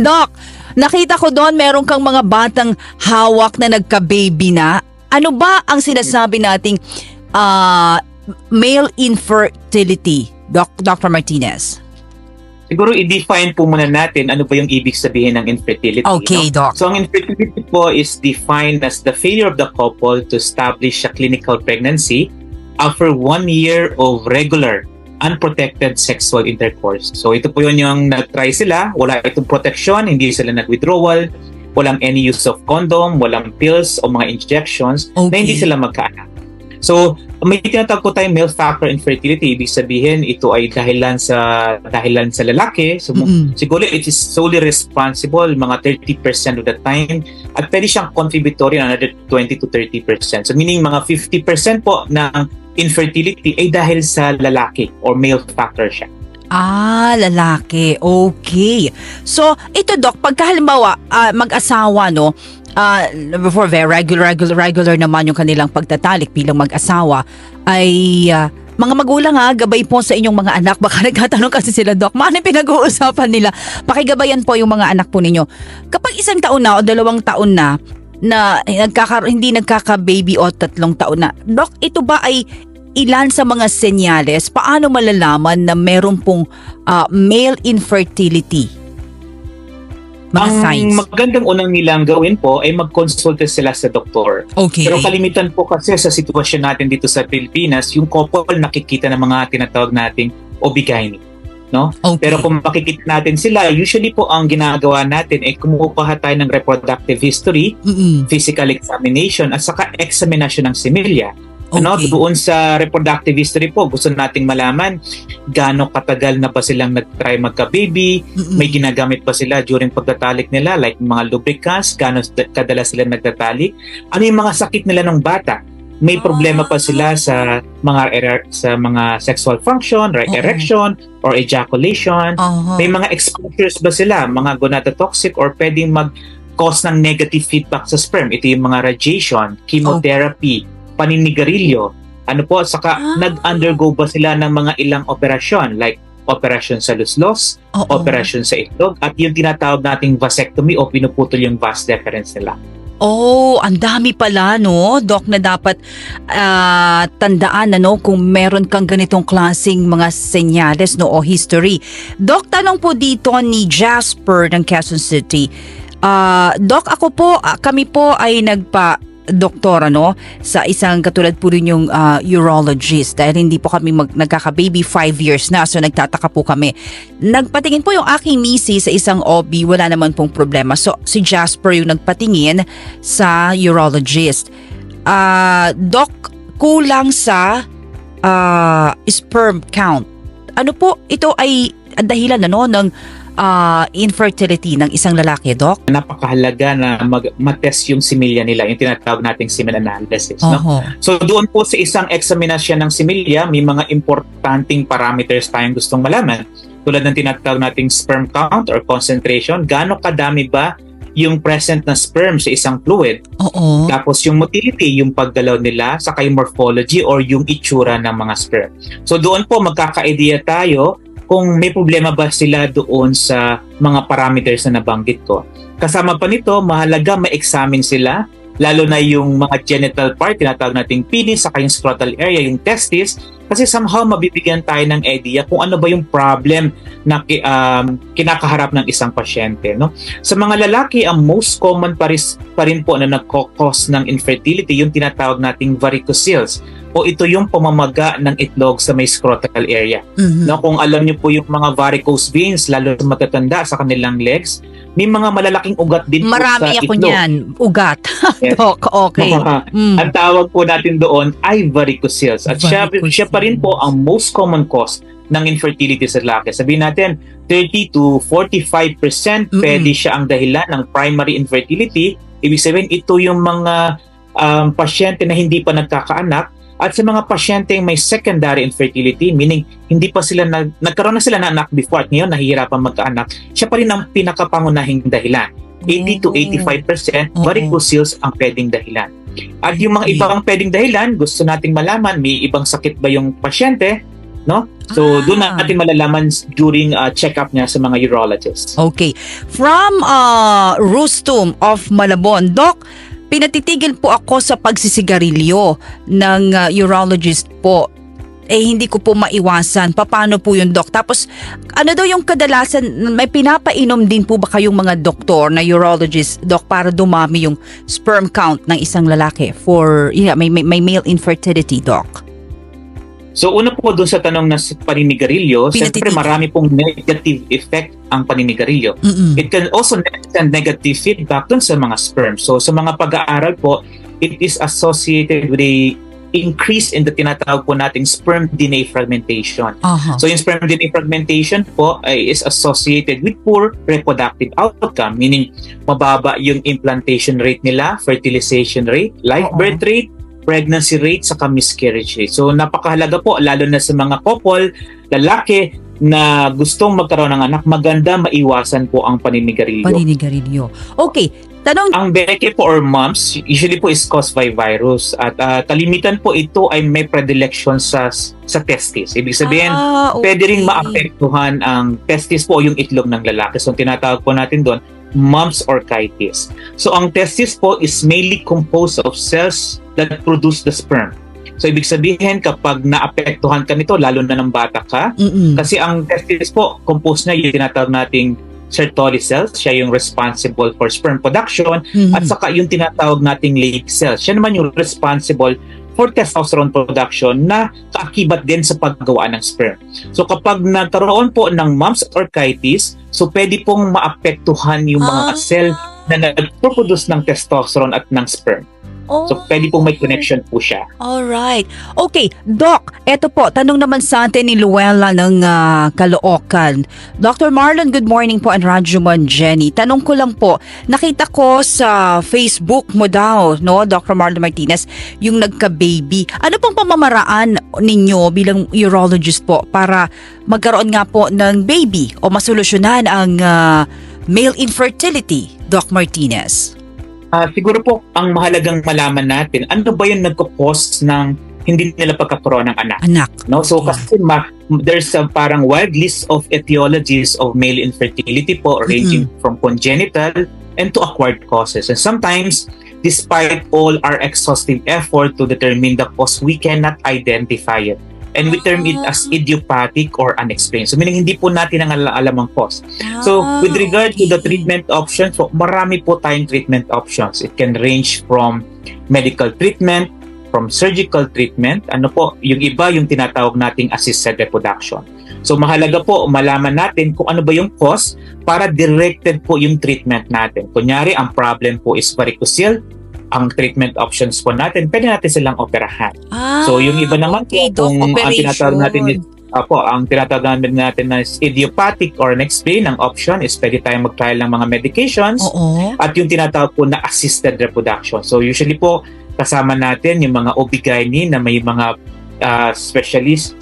Doc, nakita ko doon meron kang mga batang hawak na nagka-baby na. Ano ba ang sinasabi nating male infertility, Dr. Martinez? Siguro i-define po muna natin ano ba yung ibig sabihin ng infertility. Okay, no? Doc. So ang infertility po is defined as the failure of the couple to establish a clinical pregnancy after 1 year of regular unprotected sexual intercourse. So ito po yun yung nag-try sila, wala itong protection, hindi sila nag-withdrawal, walang any use of condom, walang pills o mga injections, na hindi sila magkaanak. So, may tinatawag po tayong male factor infertility. Ibig sabihin, ito ay dahilan sa lalaki. So, siguro it is solely responsible mga 30% of the time at pwede siyang contributory na another 20 to 30%. So, meaning mga 50% po ng infertility ay dahil sa lalaki or male factor siya. Lalaki. Okay. So, ito Doc, pagka halimbawa mag-asawa, no, before very regular naman yung kanilang pagtatalik bilang mag-asawa, ay mga magulang gabay po sa inyong mga anak. Baka nagtatanong kasi sila, Doc, ano pinag-uusapan nila? Pakigabayan po yung mga anak po ninyo. Kapag 1 taon na o 2 taon na hindi nagkaka-baby o 3 taon na, Doc, ito ba ay ilan sa mga senyales? Paano malalaman na meron pong male infertility? Mga signs. Ang magandang unang nilang gawin po ay mag-consulta sila sa doktor. Okay. Pero kalimitan po kasi sa sitwasyon natin dito sa Pilipinas, yung couple nakikita ng mga tinatawag nating OB-GYN. No? Okay. Pero kung makikita natin sila, usually po ang ginagawa natin ay kumukuha tayo ng reproductive history, physical examination, at saka examination ng similya. Okay. Doon sa reproductive history po, gusto nating malaman gaano katagal na ba silang nag-try magka-baby, may ginagamit ba sila during pagtatalik nila, like mga lubricants, gaano kadalas sila nagtatalik, ano yung mga sakit nila ng bata, may problema pa sila sa mga sexual function, right, erection or ejaculation, may mga exposures ba sila, mga gonadotoxic or pwedeng mag-cause ng negative feedback sa sperm, ito yung mga radiation, chemotherapy, paninigarilyo, saka nag-undergo ba sila ng mga ilang operasyon like operasyon sa luslos, operasyon sa itlog, at yung tinatawag nating vasectomy o pinuputol yung vas deferens nila. Ang dami pala, no, Doc, na dapat tandaan, kung meron kang ganitong klaseng mga senyales, no, o history. Doc, tanong po dito ni Jasper ng Quezon City. Doc, kami po ay doktor sa isang katulad po rin yung urologist, dahil hindi po kami nagkaka-baby 5 years na, so nagtataka po kami. Nagpatingin po yung aking misis sa isang OB, wala naman pong problema. So si Jasper yung nagpatingin sa urologist. Doc, kulang sa sperm count. Ano po ito ay dahilan ng infertility ng isang lalaki, Doc? Napakahalaga na matest yung similya nila, yung tinatawag nating semen analysis. No? So doon po sa isang examinasyon ng similya, may mga importanting parameters tayong gustong malaman. Tulad ng tinatawag nating sperm count or concentration, gaano kadami ba yung present na sperm sa isang fluid. Tapos yung motility, yung paggalaw nila, saka yung morphology or yung itsura ng mga sperm. So doon po magkaka-idea tayo kung may problema ba sila doon sa mga parameters na nabanggit ko. Kasama pa nito, mahalaga ma-examine sila, lalo na yung mga genital part, tinatawag nating penis, saka yung scrotal area, yung testis, kasi somehow mabibigyan tayo ng idea kung ano ba yung problem na kinakaharap ng isang pasyente. No? Sa mga lalaki, ang most common pa rin po na nagkakos ng infertility, yung tinatawag nating varicocele, o ito yung pamamaga ng itlog sa may scrotal area. No, kung alam niyo po yung mga varicose veins, lalo sa matatanda sa kanilang legs, may mga malalaking ugat din po sa itlog. Marami ako niyan, ugat. Yes. Okay. Ang tawag po natin doon ay varicoceles. At siya pa rin po ang most common cause ng infertility sa lalaki. Sabihin natin, 30 to 45% pwede siya ang dahilan ng primary infertility. Ibig sabihin, ito yung mga pasyente na hindi pa nagkakaanak. At sa mga pasyenteng may secondary infertility, meaning hindi pa sila nagkaroon na sila ng anak before at ngayon nahihirapan magkaanak, siya pa rin ang pinakapangunahing dahilan. 80 to 85% varicoceles ang pwedeng dahilan. At yung mga ibang pwedeng dahilan, gusto nating malaman, may ibang sakit ba yung pasyente, no? So, doon natin malalaman during check-up niya sa mga urologists. Okay. From Rustum of Malabon, Doc, pinatitigil po ako sa pagsisigarilyo ng urologist po. Hindi ko po maiwasan. Paano po yun, Doc? Tapos, ano daw yung kadalasan, may pinapainom din po ba kayong mga doktor na urologist, Doc, para dumami yung sperm count ng isang lalaki for, may male infertility, Doc? So una po doon sa tanong na paninigarilyo, siyempre marami pong negative effect ang paninigarilyo. It can also send negative feedback dun sa mga sperm. So sa mga pag-aaral po, it is associated with a increase in the tinatawag po nating sperm DNA fragmentation. So yung sperm DNA fragmentation po is associated with poor reproductive outcome, meaning mababa yung implantation rate nila, fertilization rate, live birth rate, pregnancy rate, saka miscarriage rate. So napakahalaga po, lalo na sa mga couple, lalaki na gustong magkaroon ng anak, maganda maiwasan po ang paninigarilyo. Okay, tanong... Ang beke po or mumps, usually po is caused by virus. At kalimitan po ito ay may predilection sa testis. Ibig sabihin, pwede rin maapektuhan ang testis po o yung itlog ng lalaki. So tinatawag po natin doon, mumps or orchitis. So ang testis po is mainly composed of cells that produce the sperm. So ibig sabihin kapag naapektuhan ka nito, lalo na ng bata ka, kasi ang testis po, composed na yung tinatawag nating Sertoli cells, siya yung responsible for sperm production, at saka yung tinatawag nating Leydig cells, siya naman yung responsible for testosterone production na kaakibat din sa paggawa ng sperm. So kapag nagkaroon po ng mumps or orchitis, so pwede pong maapektuhan yung mga cell na nagproduce ng testosterone at ng sperm. So, pwede pong may connection po siya. Alright. Okay, Doc, eto po, tanong naman sa atin ni Luella ng Caloocan. Dr. Marlon, good morning po, and Rajuman Jenny. Tanong ko lang po, nakita ko sa Facebook mo daw, no, Dr. Marlon Martinez, yung nagka-baby. Ano pong pamamaraan ninyo bilang urologist po para magkaroon nga po ng baby o masolusyonan ang male infertility, Doc Martinez? Siguro po, ang mahalagang malaman natin, ano ba yung nagko-cause ng hindi nila pagkakaroon ng anak? No? So kasi there's a parang wide list of etiologies of male infertility po, ranging from congenital and to acquired causes. And sometimes, despite all our exhaustive effort to determine the cause, we cannot identify it. And we term it as idiopathic or unexplained. So meaning hindi po natin ang alam ang cause. So with regard to the treatment options, so marami po tayong treatment options. It can range from medical treatment, from surgical treatment, yung iba yung tinatawag nating assisted reproduction. So mahalaga po malaman natin kung ano ba yung cause para directed po yung treatment natin. Kunyari, ang problem po is varicocele, ang treatment options po natin, pwede natin silang operahan. So yung iba naman po, kung ang tinatawag natin is, ang tinatawag natin na is idiopathic or unexplained, ang option is pwede tayong mag-trial ng mga medications at yung tinatawag po na assisted reproduction. So usually po, kasama natin yung mga OB-GYN na may mga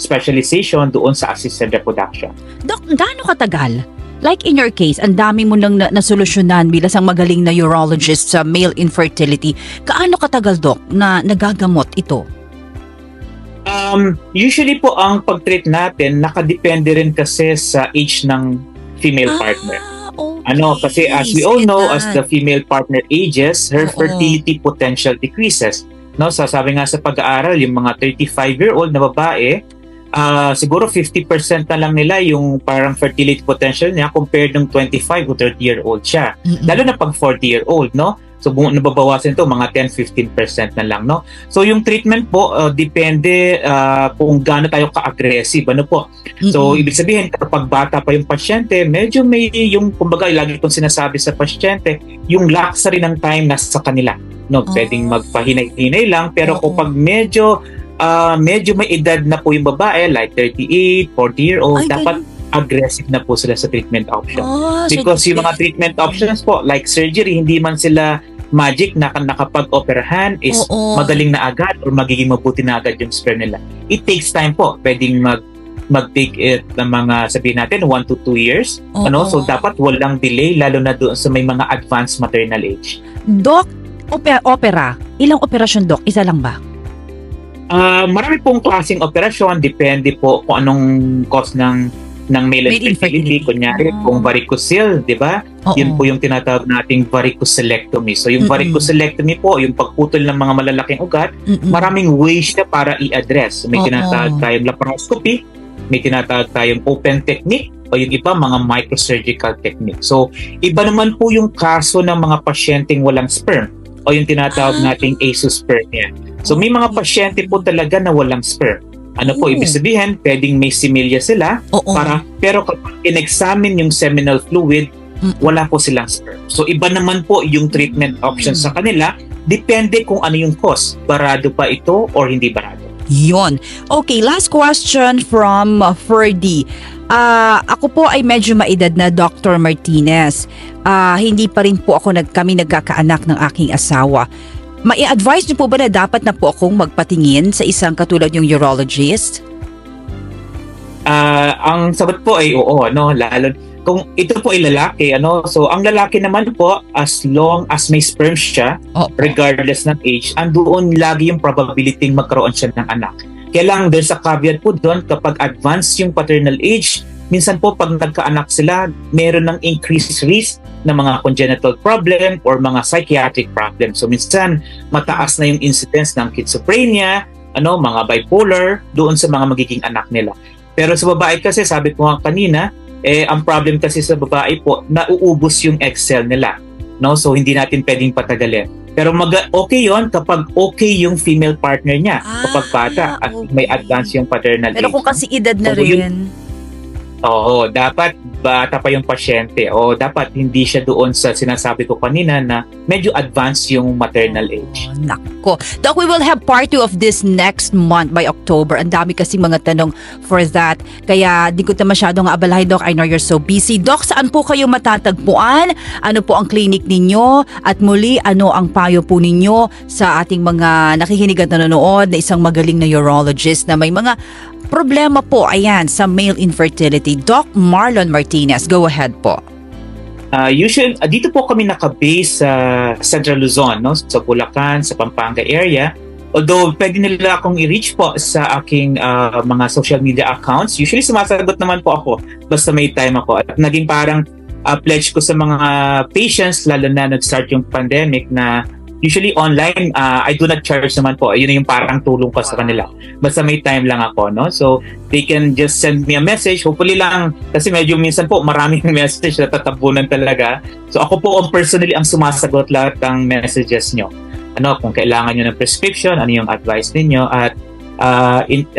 specialization doon sa assisted reproduction. Dok, gaano katagal? Like in your case, ang dami mo nang nasolusyonan bilang isang magaling na urologist sa male infertility. Kaano katagal, Doc, na nagagamot ito? Usually po ang pag-treat natin nakadepende rin kasi sa age ng female partner. Okay. Kasi as we all know, as the female partner ages, her fertility potential decreases. No, sabi nga sa pag-aaral, yung mga 35-year-old na babae, siguro 50% na lang nila yung parang fertility potential niya compared ng 25 o 30-year-old siya. Lalo na pag 40-year-old, no? So nababawasan ito mga 10-15% na lang, no? So yung treatment po depende kung gaano tayo ka-aggressive, po. So ibig sabihin kapag bata pa yung pasyente, medyo may yung kumbaga lagi kong sinasabi sa pasyente, yung luxury ng time nasa kanila, no? Pwedeng magpahinay-hinay lang, pero kapag medyo may edad na po yung babae, like 38, 40-year-old, dapat aggressive na po sila sa treatment option. Because yung mga treatment options po, like surgery, hindi man sila magic na nakapag-operahan is magaling na agad or magiging mabuti na agad yung sperm nila. It takes time po. Pwedeng mag-take it ng mga, sabihin natin, 1 to 2 years. So dapat walang delay, lalo na doon sa may mga advanced maternal age. Doc, opera. Ilang operasyon, Doc? Isa lang ba? Marami pong klaseng operasyon, depende po kung anong cause ng male infertility. Kunyari, kung varicocele, di ba? Yun po yung tinatawag nating varicocelectomy. So yung varicocelectomy po, yung pagputol ng mga malalaking ugat, maraming ways na para i-address. May tinatawag tayong laparoscopy, may tinatawag tayong open technique, o yung iba, mga microsurgical technique. So, iba naman po yung kaso ng mga pasyenteng walang sperm, o yung tinatawag nating azoospermia. So, may mga pasyente po talaga na walang sperm. Ano po, ibig sabihin, pwedeng may similya sila, pero kapag in-examine yung seminal fluid, wala po silang sperm. So, iba naman po yung treatment options sa kanila, depende kung ano yung cause. Barado pa ito or hindi barado. Yon. Okay, last question from Ferdy. Ako po ay medyo maedad na, Dr. Martinez. Hindi pa rin po kami nagkakaanak ng aking asawa. Mai-advise niyo po ba na dapat na po akong magpatingin sa isang katulad yung urologist? Ang sagot po ay oo, no? Lalo kung ito po ay lalaki, so ang lalaki naman po, as long as may sperm siya, regardless ng age, andoon lagi yung probability magkaroon siya ng anak. Kaya lang, there's a caveat po doon, kapag advanced yung paternal age, minsan po pag nagkaanak sila, meron ng increased risk ng mga congenital problem or mga psychiatric problem. So minsan, mataas na yung incidence ng schizophrenia, mga bipolar, doon sa mga magiging anak nila. Pero sa babae kasi, sabi ko nga kanina, ang problem kasi sa babae po, nauubos yung egg cell nila. No? So, hindi natin pwedeng patagalin. Pero okay yon kapag okay yung female partner niya. Kapag bata at may advance yung paternal age. Pero kung kasi edad na rin. Dapat bata pa yung pasyente. Dapat hindi siya doon sa sinasabi ko kanina na medyo advanced yung maternal age. Nako. Doc, we will have part 2 of this next month by October. Ang dami kasing mga tanong for that. Kaya di ko na masyadong abalahin, Doc. I know you're so busy. Doc, saan po kayo matatagpuan? Ano po ang clinic ninyo? At muli, ano ang payo po ninyo sa ating mga nakikinig at nanonood na isang magaling na urologist na may mga problema po, ayan, sa male infertility. Doc Marlon Martinez, go ahead po. Usually, dito po kami nakabase sa Central Luzon, no? Sa Bulacan, sa Pampanga area. Although, pwede nila akong i-reach po sa aking mga social media accounts. Usually, sumasagot naman po ako basta may time ako. At naging parang pledge ko sa mga patients, lalo na nag-start yung pandemic, na usually online, I do not charge naman po. Yun yung parang tulong ko sa kanila. Basta may time lang ako, no? So, they can just send me a message. Hopefully lang, kasi medyo minsan po, maraming message na tatabunan talaga. So, ako po personally ang sumasagot lahat ng messages nyo. Kung kailangan nyo ng prescription, ano yung advice ninyo, at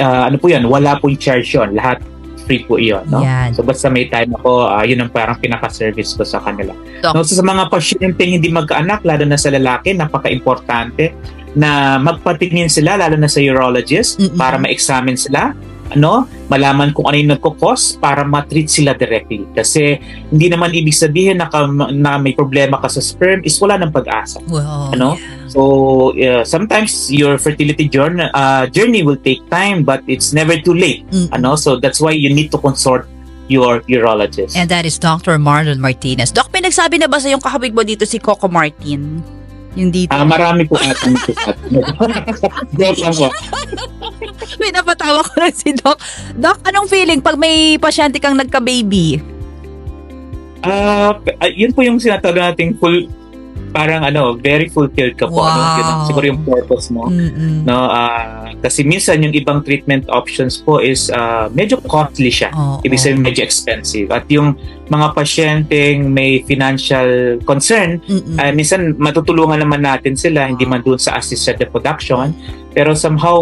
ano po yan, wala po yung charge yun. Lahat free po iyon, no? Yan. So basta may time ako, yun ang parang pinaka-service ko sa kanila. No, so sa mga pasyente hindi magkaanak, lalo na sa lalaki, napaka-importante na magpatingin sila, lalo na sa urologist, para ma-examine sila, malaman kung ano yung nagkukos para ma-treat sila directly. Kasi hindi naman ibig sabihin na may problema ka sa sperm is wala ng pag-asa. Well, So sometimes your fertility journey will take time, but it's never too late. So that's why you need to consult your urologist. And that is Dr. Marlon Martinez. Doc, pinagsabi na ba sa yung kakabig mo dito si Coco Martin? Yung dito. Marami po atang May napatawa ko lang si Doc. Doc, anong feeling pag may pasyente kang nagka-baby? Yun po yung sinatawag nating parang very fulfilled ka po. Wow. Yun siguro yung purpose mo. Kasi minsan yung ibang treatment options po is medyo costly siya. Ibig sabihin medyo expensive. At yung mga pasyenteng may financial concern, minsan matutulungan naman natin sila, hindi man doon sa assisted reproduction. Pero somehow,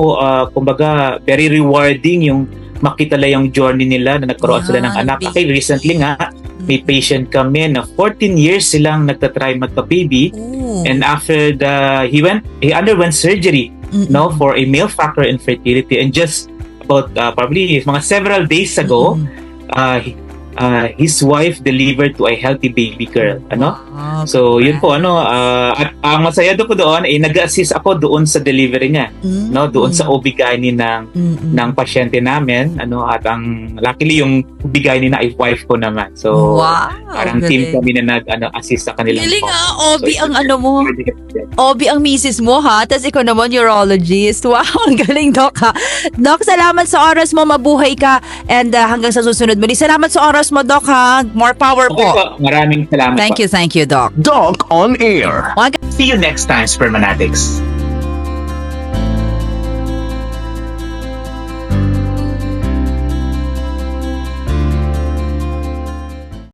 kumbaga, very rewarding yung makita lang yung journey nila na nagkaroon sila ng anak. Okay, recently nga, may patient kami na 14 years silang nagtatry magka-baby. And after he underwent surgery for a male factor infertility, and just about probably mga several days ago, his wife delivered to a healthy baby girl. Ano? Wow, So, yun po, at ang masaya po doon, nag-assist ako doon sa delivery niya. No, doon sa OB-GYN ng pasyente namin, at ang luckily yung OB-GYN na ay wife ko naman. So, wow, parang team kami na assist sa kanilang Galing po. OB So, ang mo. OB ang misis mo ha, tapos ikaw naman urologist. Wow, ang galing Doc ha. Doc, salamat sa oras mo, mabuhay ka, and hanggang sa susunod muli. Salamat sa oras mo Doc ha. More power Okay po. po, maraming salamat Thank po. you Doc. Doc on Air. See you next time, Spermanatics.